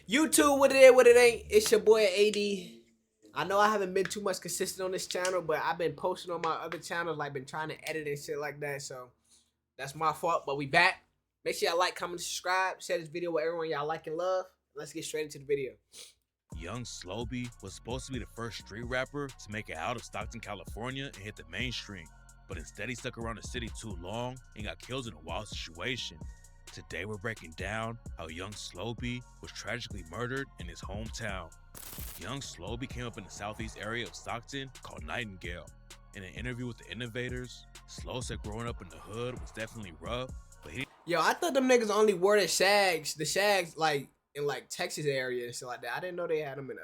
YouTube, what it is, what it ain't. It's your boy AD. I know I haven't been too much consistent on this channel, but I've been posting on my other channels, like been trying to edit and shit like that. So that's my fault. But we back. Make sure y'all like, comment, subscribe, share this video with everyone y'all like and love. Let's get straight into the video. Young Slowby was supposed to be the first street rapper to make it out of Stockton, California and hit the mainstream, but instead he stuck around the city too long and got killed in a wild situation. Today we're breaking down how Young Slowby was tragically murdered in his hometown. Young Slowby came up in the southeast area of Stockton called Nightingale. In an interview with the Innovators, Slow said growing up in the hood was definitely rough, but he Yo, I thought them niggas only wore the shags like in like Texas area and shit like that. I didn't know they had them in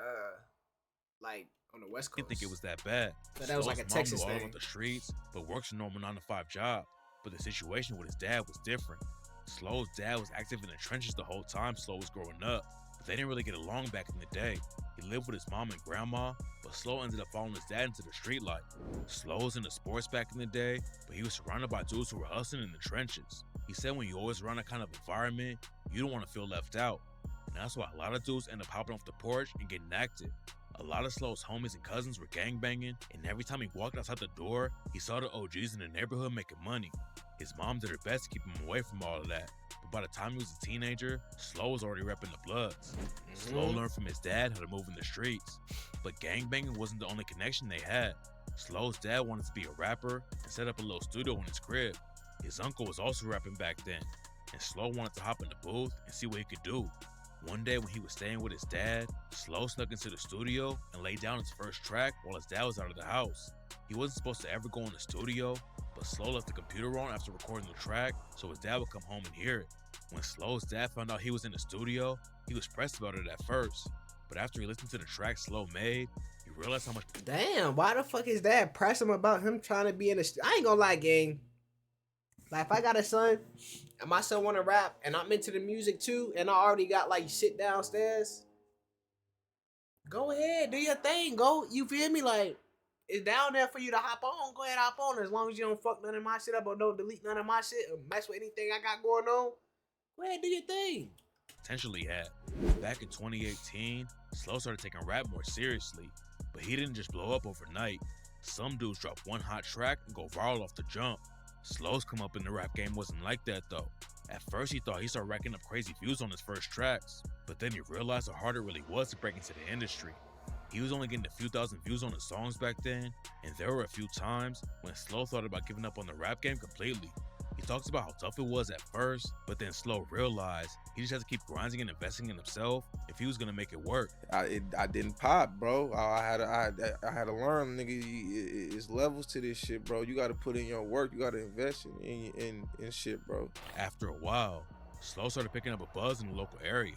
like on the West Coast. didn't think it was that bad. So that was like a Slow's Texas mom knew all thing. about the streets, but works a normal 9-to-5 job. But the situation with his dad was different. Slow's dad was active in the trenches the whole time Slow was growing up, but they didn't really get along back in the day. He lived with his mom and grandma, but Slow ended up following his dad into the street life. Slow was into sports back in the day, but he was surrounded by dudes who were hustling in the trenches. He said when you always around that kind of environment, you don't want to feel left out. And that's why a lot of dudes end up hopping off the porch and getting active. A lot of Slow's homies and cousins were gangbanging, and every time he walked outside the door, he saw the OGs in the neighborhood making money. His mom did her best to keep him away from all of that, but by the time he was a teenager, Slow was already repping the Bloods. Slow learned from his dad how to move in the streets, but gangbanging wasn't the only connection they had. Slow's dad wanted to be a rapper and set up a little studio in his crib. His uncle was also rapping back then, and Slow wanted to hop in the booth and see what he could do. One day when he was staying with his dad, Slow snuck into the studio and laid down his first track while his dad was out of the house. He wasn't supposed to ever go in the studio, but Slow left the computer on after recording the track so his dad would come home and hear it. When Slow's dad found out he was in the studio, he was pressed about it at first, but after he listened to the track Slow made, he realized how much— Damn, why the fuck is dad pressing him about him trying to be in the I ain't gonna lie, gang. Like, if I got a son and my son want to rap and I'm into the music too and I already got like shit downstairs, go ahead, do your thing. Go, you feel me? Like, it's down there for you to hop on. Go ahead, hop on. As long as you don't fuck none of my shit up or don't delete none of my shit or mess with anything I got going on, go ahead, do your thing. potentially had. Back in 2018, Slow started taking rap more seriously, but he didn't just blow up overnight. Some dudes drop one hot track and go viral off the jump. Slow's come up in the rap game wasn't like that though. At first he thought he started racking up crazy views on his first tracks, but then he realized how hard it really was to break into the industry. He was only getting a few thousand views on his songs back then, and there were a few times when Slow thought about giving up on the rap game completely. He talks about how tough it was at first, but then Slow realized he just had to keep grinding and investing in himself if he was gonna make it work. I didn't pop, bro. I had to learn, nigga. It's levels to this shit, bro. You got to put in your work. You got to invest in shit, bro. After a while, Slow started picking up a buzz in the local area.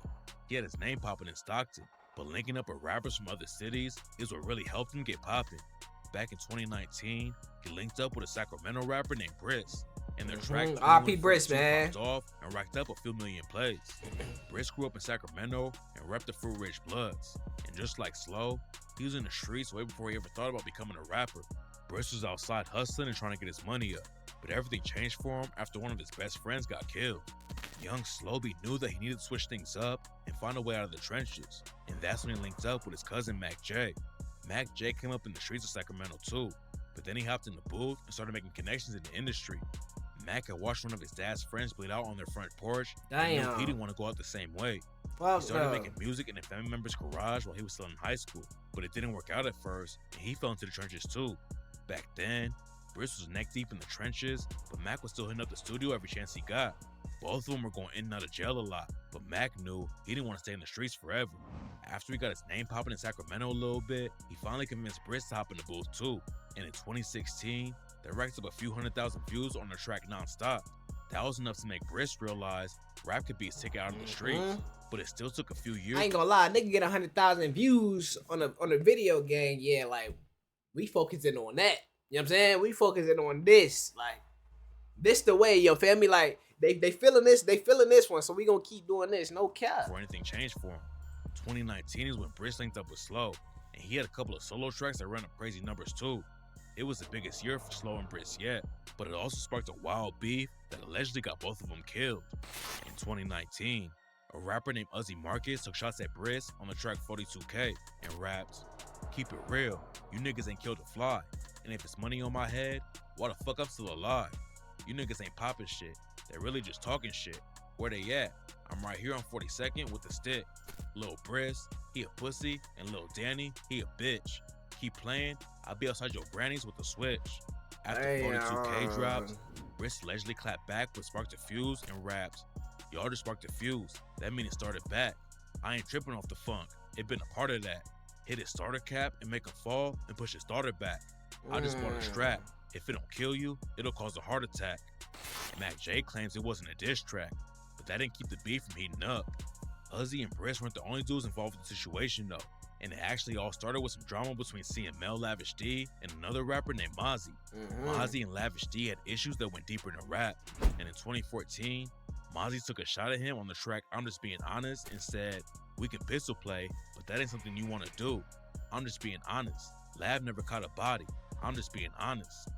He had his name popping in Stockton, but linking up with rappers from other cities is what really helped him get popping. Back in 2019, he linked up with a Sacramento rapper named Briss, and their track R.P. Briss, man, popped off and racked up a few million plays. Briss grew up in Sacramento and repped the Fruit Ridge Bloods, and just like Slow, he was in the streets way before he ever thought about becoming a rapper. Briss was outside hustling and trying to get his money up, but everything changed for him after one of his best friends got killed. Young Slowby knew that he needed to switch things up and find a way out of the trenches, and that's when he linked up with his cousin Mac J. Mac J came up in the streets of Sacramento too, but then he hopped in the booth and started making connections in the industry. Mac had watched one of his dad's friends bleed out on their front porch, and knew he didn't want to go out the same way. He started making music in a family member's garage while he was still in high school, but it didn't work out at first, and he fell into the trenches too. Back then, Briss was neck deep in the trenches, but Mac was still hitting up the studio every chance he got. Both of them were going in and out of jail a lot, but Mac knew he didn't want to stay in the streets forever. After he got his name popping in Sacramento a little bit, he finally convinced Briss to hop in the booth too, and in 2016, they racked up a few 100,000 views on their track Nonstop. That was enough to make Briss realize rap could be his ticket out of the streets, but it still took a few years. I ain't gonna lie, nigga get 100,000 views on a video game. Yeah, like, we focusing on that. You know what I'm saying? We focusing on this. Like, this the way, yo, feel me? Like, they feeling this one, so we gonna keep doing this, no cap. Before anything changed for him. 2019 is when Briss linked up with Slow, and he had a couple of solo tracks that ran up crazy numbers too. It was the biggest year for Slow and Briss yet, but it also sparked a wild beef that allegedly got both of them killed. In 2019, A rapper named Uzi Marcus took shots at Briss on the track 42K and raps, "Keep it real, you niggas ain't killed a fly, and if it's money on my head, why the fuck I'm still alive? You niggas ain't popping shit, they're really just talking shit. Where they at? I'm right here on 42nd with the stick. Lil Briss, he a pussy, and Lil Danny, he a bitch. Keep playing, I'll be outside your grannies with the switch." After 42K drops, Briss allegedly clapped back but sparked a fuse and raps, "Y'all just sparked a fuse, that mean it started back. I ain't tripping off the funk, it been a part of that. Hit his starter cap and make him fall and push his starter back. I just bought a strap, if it don't kill you, it'll cause a heart attack." Mac J claims it wasn't a diss track, but that didn't keep the beef from heating up. Uzi and Briss weren't the only dudes involved in the situation though, and it actually all started with some drama between CML Lavish D and another rapper named Mozzie. Mozzie and Lavish D had issues that went deeper into rap, and in 2014, Mozzie took a shot at him on the track "I'm Just Being Honest" and said, "We can pistol play, but that ain't something you want to do. I'm just being honest. Lav never caught a body. I'm just being honest."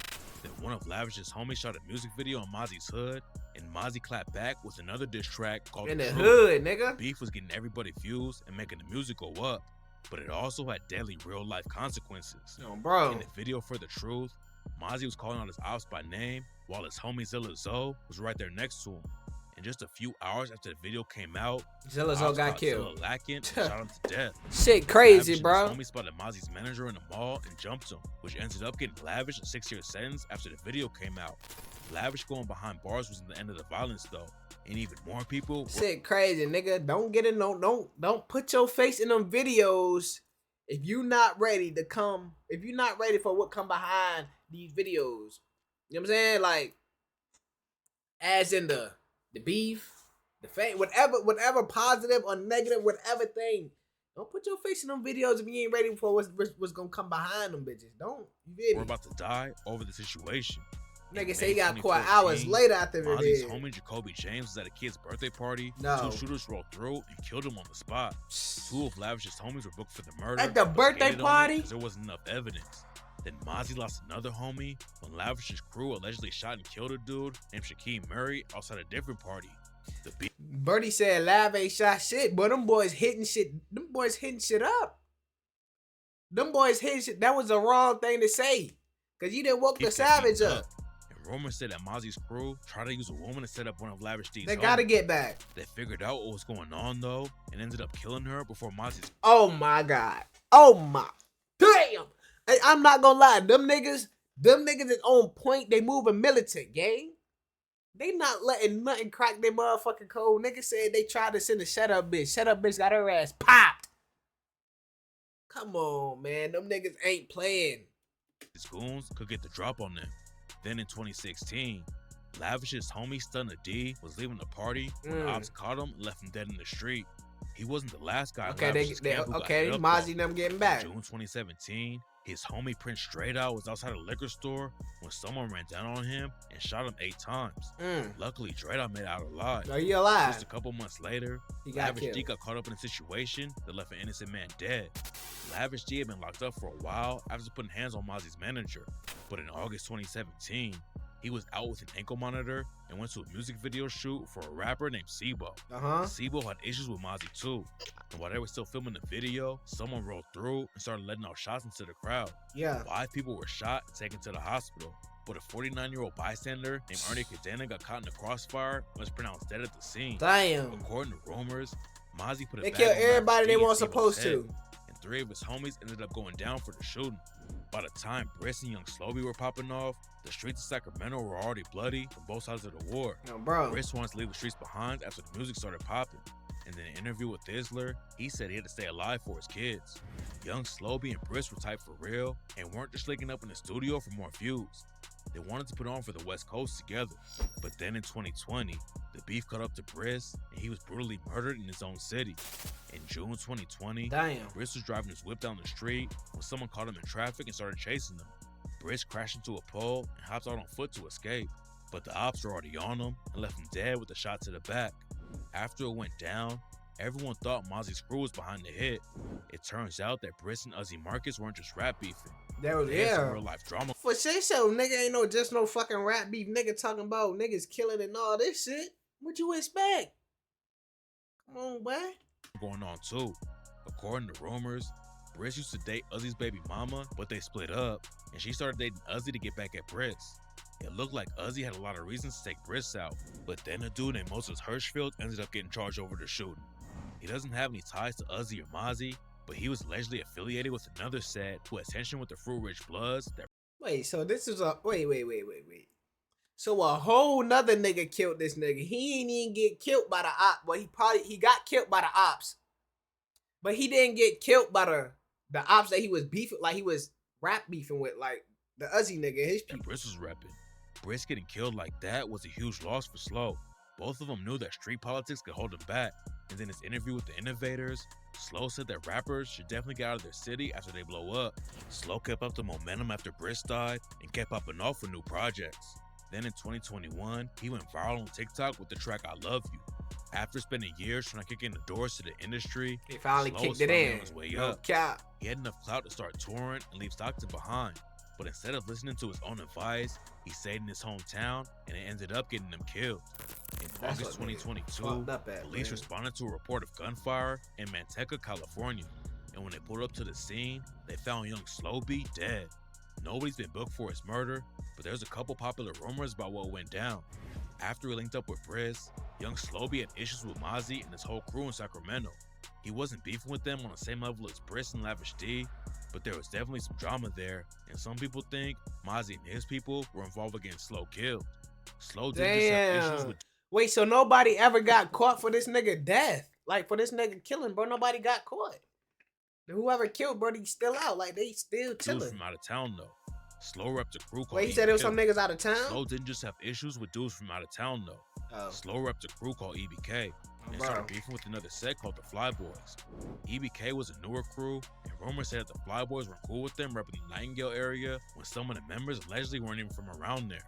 Then one of Lavish's homies shot a music video on Mozzie's hood, and Mozzie clapped back with another diss track called "In the Truth." Hood, nigga. Beef was getting everybody views and making the music go up, but it also had deadly real-life consequences. Yo, bro. In the video for The Truth, Mozzie was calling out his ops by name, while his homie Zilla Zoe was right there next to him. And just a few hours after the video came out, Zilla Zoe got killed. Zilla lacking and shot him to death. Shit crazy, Lavish bro. and his homie spotted Mozzie's manager in the mall and jumped him, which ended up getting Lavish a 6-year sentence after the video came out. Lavish going behind bars wasn't the end of the violence though, and even more people. Shit crazy, nigga. Don't get in don't put your face in them videos if you not ready to come. If you're not ready for what come behind these videos. You know what I'm saying? Like, as in the beef, the fame, whatever positive or negative, whatever thing. Don't put your face in them videos if you ain't ready for what's gonna come behind them bitches. Don't. You feel me? We're about to die over the situation. Nigga say he got caught hours later after the Mozzie's video. homie Jacoby James was at a kid's birthday party. No. 2 shooters rolled through and killed him on the spot. 2 of Lavish's homies were booked for the murder. At the birthday party? Because there wasn't enough evidence. Then Mozzie lost another homie when Lavish's crew allegedly shot and killed a dude named Shaquem Murray outside a different party. Birdie said Lav ain't shot shit, but them boys hitting shit. Them boys hitting shit up. Them boys hitting shit. That was the wrong thing to say, cause you didn't woke the savage up. And rumors said that Mozzie's crew tried to use a woman to set up one of Lavish D's. They gotta get back. They figured out what was going on though, and ended up killing her before Mozzie's. Oh my god. Oh my damn. Hey, I'm not gonna lie. Them niggas is on point. They moving militant, gang. They not letting nothing crack their motherfucking code. Niggas said they tried to send a shut up bitch. Shut up bitch got her ass popped. Come on, man. Them niggas ain't playing. His goons could get the drop on them. Then in 2016, Lavish's homie Stunna D was leaving the party when the ops caught him and left him dead in the street. He wasn't the last guy. Okay, Mozzie them getting back. In June 2017, his homie Prince Straight Out was outside a liquor store when someone ran down on him and shot him 8 times. Luckily, Straight Out made it out alive. Are you alive? Just a couple months later, Lavish D got caught up in a situation that left an innocent man dead. Lavish D had been locked up for a while after putting hands on Mozzie's manager, but in August 2017, he was out with an ankle monitor and went to a music video shoot for a rapper named Sibo. Sibo had issues with Mozzie too, and while they were still filming the video, someone rolled through and started letting out shots into the crowd. 5 people were shot and taken to the hospital, but a 49-year-old bystander named Ernie Cadena got caught in the crossfire and was pronounced dead at the scene. Damn. According to rumors, Mozzie put a they bag killed on everybody they Lavish weren't D in supposed Sibo's to. head, and 3 of his homies ended up going down for the shooting. By the time Briss and Young Slobby were popping off, the streets of Sacramento were already bloody from both sides of the war. Briss wanted to leave the streets behind after the music started popping. And in an interview with Isler, he said he had to stay alive for his kids. Young Slobby and Briss were tight for real and weren't just linking up in the studio for more views. They wanted to put on for the West Coast together. But then in 2020, the beef caught up to Briss and he was brutally murdered in his own city. In June 2020, Briss was driving his whip down the street when someone caught him in traffic and started chasing him. Briss crashed into a pole and hopped out on foot to escape, but the ops were already on him and left him dead with a shot to the back. After it went down, everyone thought Mozzie's crew was behind the hit. It turns out that Briss and Uzi Marcus weren't just rap beefing. They had some real life drama. For shit show, nigga ain't just no fucking rap beef. Nigga talking about niggas killing and all this shit. What you expect? Come on, boy. Going on too. According to rumors, Briss used to date Uzi's baby mama, but they split up, and she started dating Uzi to get back at Briss. It looked like Uzi had a lot of reasons to take Briss out, but then a dude named Moses Hirschfield ended up getting charged over the shooting. He doesn't have any ties to Uzi or Mozzie, but he was allegedly affiliated with another SAD who had tension with the Fruit Ridge Bloods that Wait, so this is a wait. So a whole nother nigga killed this nigga. He ain't even get killed by the ops. Well, he got killed by the ops, but he didn't get killed by the ops that he was beefing, like he was rap beefing with, like the Uzi nigga, his people. Briss was repping. Briss getting killed like that was a huge loss for Slow. Both of them knew that street politics could hold him back, and in his interview with the Innovators, Slow said that rappers should definitely get out of their city after they blow up. Slow kept up the momentum after Briss died and kept popping off with new projects. Then in 2021, he went viral on TikTok with the track I Love You. After spending years trying to kick in the doors to the industry, He finally Slow kicked was it finally in. on his way No up. cap. He had enough clout to start touring and leave Stockton behind. But instead of listening to his own advice, he stayed in his hometown and it ended up getting him killed. In That's August what niggas 2022, fucked up at, police man. responded to a report of gunfire in Manteca, California. And when they pulled up to the scene, they found young Slow B dead. Nobody's been booked for his murder, but there's a couple popular rumors about what went down. After he linked up with Briss, young Slowby had issues with Mozzie and his whole crew in Sacramento. He wasn't beefing with them on the same level as Briss and Lavish D, but there was definitely some drama there, and some people think Mozzie and his people were involved in getting Slow killed. Slow didn't just have issues Damn. with Wait, so nobody ever got caught for this nigga death? Like for this nigga killing, bro? Nobody got caught. Whoever killed, bro, he's still out. Like they still dudes chilling. from out of town though. Slow repped a crew called Wait, he said there was EBK. some niggas out of town. Slow didn't just have issues with dudes from out of town though. Oh, Slow repped a crew called EBK and bro. started beefing with another set called the Fly Boys. EBK was a newer crew, and rumors said that the Fly Boys were cool with them repping the Nightingale area when some of the members allegedly weren't even from around there.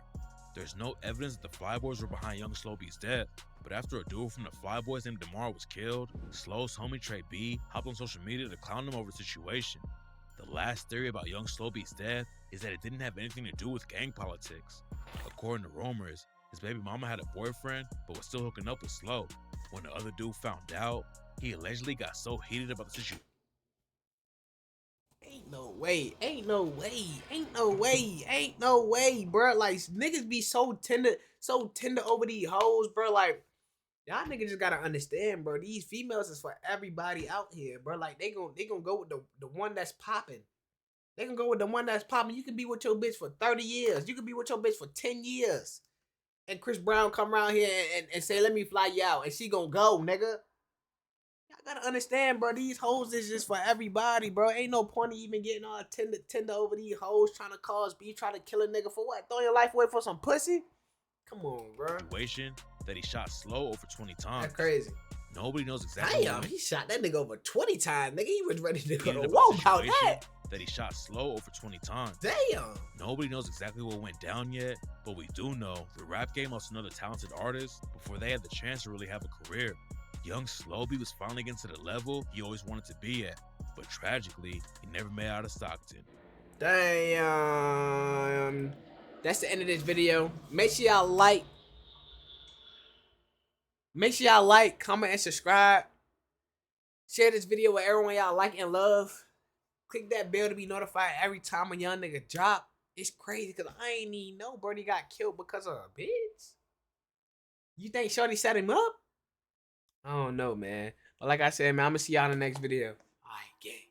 There's no evidence that the Fly Boys were behind young Slow B's death, but after a dude from the Fly Boys named DeMar was killed, Slow's homie Trey B hopped on social media to clown him over the situation. The last theory about young Slow B's death is that it didn't have anything to do with gang politics. According to rumors, his baby mama had a boyfriend but was still hooking up with Slow. When the other dude found out, he allegedly got so heated about the situation. Ain't no way, bro. Like niggas be so tender over these hoes, bro. Like y'all niggas just gotta understand, bro. These females is for everybody out here, bro. Like they gonna go with the one that's popping. They can go with the one that's popping. You can be with your bitch for 30 years. You can be with your bitch for 10 years. And Chris Brown come around here and say, let me fly you out. And she gonna go, nigga. Y'all gotta understand, bro. These hoes is just for everybody, bro. Ain't no point in even getting all tender over these hoes, trying to cause beef, trying to kill a nigga for what? Throw your life away for some pussy? Come on, bro. That he shot Slow over 20 times. That's crazy. Nobody knows exactly Damn, he shot that nigga over 20 times, nigga. He was ready to go to about war the about situation that. That he shot Slow over 20 times. Damn. Nobody knows exactly what went down yet, but we do know the rap game lost another talented artist before they had the chance to really have a career. Young Slowby was finally getting to the level he always wanted to be at, but tragically, he never made it out of Stockton. Damn. That's the end of this video. Make sure y'all like, comment, and subscribe. Share this video with everyone y'all like and love. Click that bell to be notified every time a young nigga drop. It's crazy because I ain't even know Brody got killed because of a bitch. You think Shorty set him up? I don't know, man. But like I said, man, I'm going to see y'all in the next video. All right, gang.